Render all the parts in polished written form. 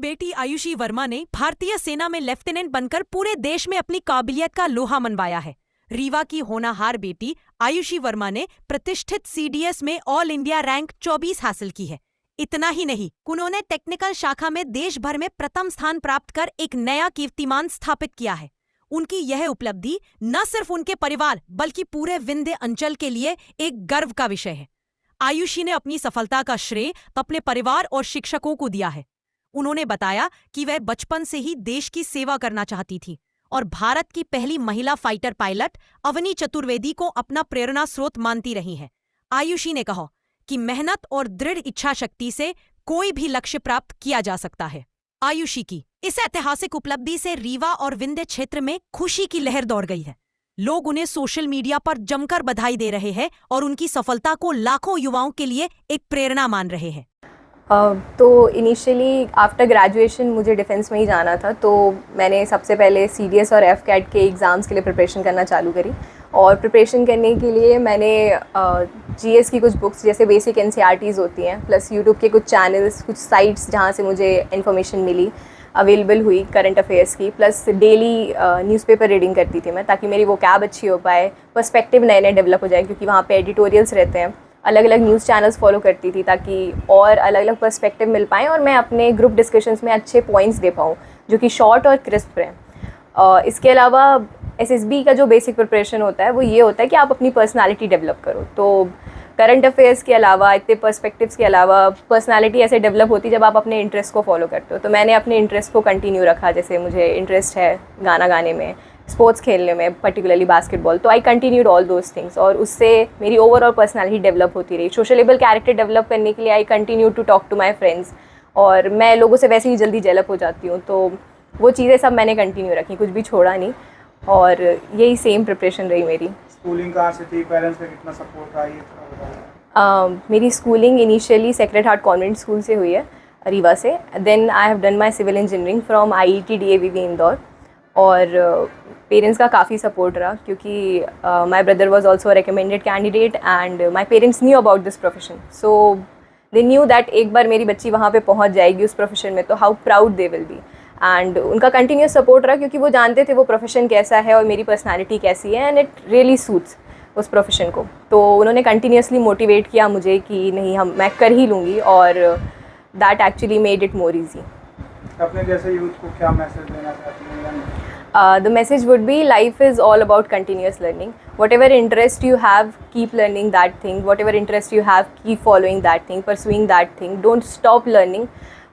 बेटी आयुषी वर्मा ने भारतीय सेना में लेफ्टिनेंट बनकर पूरे देश में अपनी काबिलियत का लोहा मनवाया है। रीवा की होनहार बेटी आयुषी वर्मा ने प्रतिष्ठित सीडीएस में ऑल इंडिया रैंक 24 हासिल की है। इतना ही नहीं, उन्होंने टेक्निकल शाखा में देश भर में प्रथम स्थान प्राप्त कर एक नया कीर्तिमान स्थापित किया है। उनकी यह उपलब्धि न सिर्फ उनके परिवार बल्कि पूरे विंध्य अंचल के लिए एक गर्व का विषय है। आयुषी ने अपनी सफलता का श्रेय अपने परिवार और शिक्षकों को दिया है। उन्होंने बताया कि वह बचपन से ही देश की सेवा करना चाहती थी और भारत की पहली महिला फाइटर पायलट अवनी चतुर्वेदी को अपना प्रेरणा स्रोत मानती रही है। आयुषी ने कहा कि मेहनत और दृढ़ इच्छा शक्ति से कोई भी लक्ष्य प्राप्त किया जा सकता है। आयुषी की इस ऐतिहासिक उपलब्धि से रीवा और विंध्य क्षेत्र में खुशी की लहर दौड़ गई है। लोग उन्हें सोशल मीडिया पर जमकर बधाई दे रहे हैं और उनकी सफलता को लाखों युवाओं के लिए एक प्रेरणा मान रहे हैं। तो इनिशियली आफ्टर ग्रेजुएशन मुझे डिफेंस में ही जाना था, तो मैंने सबसे पहले सीडीएस और एफकैट के एग्ज़ाम्स के लिए प्रिपरेशन करना चालू करी। और प्रिपरेशन करने के लिए मैंने जीएस की कुछ बुक्स जैसे बेसिक एनसीईआरटीज़ होती हैं, प्लस यूट्यूब के कुछ चैनल्स, कुछ साइट्स जहाँ से मुझे इन्फॉर्मेशन मिली अवेलेबल हुई करंट अफेयर्स की, प्लस डेली न्यूज़पेपर रीडिंग करती थी मैं, ताकि मेरी वोकैब अच्छी हो पाए, पर्सपेक्टिव नए नए डेवलप हो जाए, क्योंकि वहाँ पे एडिटोरियल्स रहते हैं। अलग अलग न्यूज़ चैनल्स फॉलो करती थी ताकि और अलग अलग पर्सपेक्टिव मिल पाएँ और मैं अपने ग्रुप डिस्कशंस में अच्छे पॉइंट्स दे पाऊँ जो कि शॉर्ट और क्रिस्प रहें। इसके अलावा एसएसबी का जो बेसिक प्रिपरेशन होता है वो ये होता है कि आप अपनी पर्सनालिटी डेवलप करो। तो करंट अफेयर्स के अलावा, इतने पर्सपेक्टिव्स के अलावा, पर्सनालिटी ऐसे डेवलप होती है जब आप अपने इंटरेस्ट को फॉलो करते हो। तो मैंने अपने इंटरेस्ट को कंटिन्यू रखा, जैसे मुझे इंटरेस्ट है गाना गाने में, स्पोर्ट्स खेलने में, पर्टिकुलरली बास्केटबॉल, तो I continued all those things और उससे मेरी ओवरऑल पर्सनालिटी डेवलप होती रही। सोशलेबल कैरेक्टर डेवलप करने के लिए I continue to talk to my friends, और मैं लोगों से वैसे ही जल्दी डेवलप हो जाती हूँ। तो वो चीज़ें सब मैंने कंटिन्यू रखी, कुछ भी छोड़ा नहीं, और यही सेम प्रिपरेशन रही मेरी। स्कूलिंग कहाँ से थी, पेरेंट्स का कितना सपोर्ट रहा, ये थोड़ा बताइए। मेरी schooling initially Sacred Heart Convent School से हुई है, रीवा से। Then I have done my civil engineering from IIT DAVV Indore. और पेरेंट्स का काफ़ी सपोर्ट रहा, क्योंकि my brother was also recommended candidate and my parents knew about this profession, so they knew that एक बार मेरी बच्ची वहाँ पे पहुँच जाएगी उस प्रोफेशन में तो how proud they will be. And उनका कंटिन्यूस सपोर्ट रहा, क्योंकि वो जानते थे वो प्रोफेशन कैसा है और मेरी पर्सनैलिटी कैसी है, एंड इट रियली सूट्स उस प्रोफेशन को। तो उन्होंने कंटिन्यूसली मोटिवेट किया मुझे कि नहीं, मैं कर ही लूँगी, और that actually made it more easy. अपने जैसे यूथ को क्या मैसेज देना चाहती हैं? The message would be life is all about continuous learning. Whatever interest you have, keep learning that thing. Whatever interest you have, keep following that thing, pursuing that thing. Don't stop learning.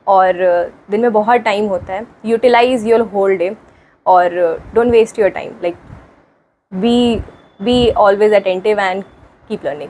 और दिन में बहुत time होता है, utilize your whole day, और don't waste your time, like be always attentive and keep learning.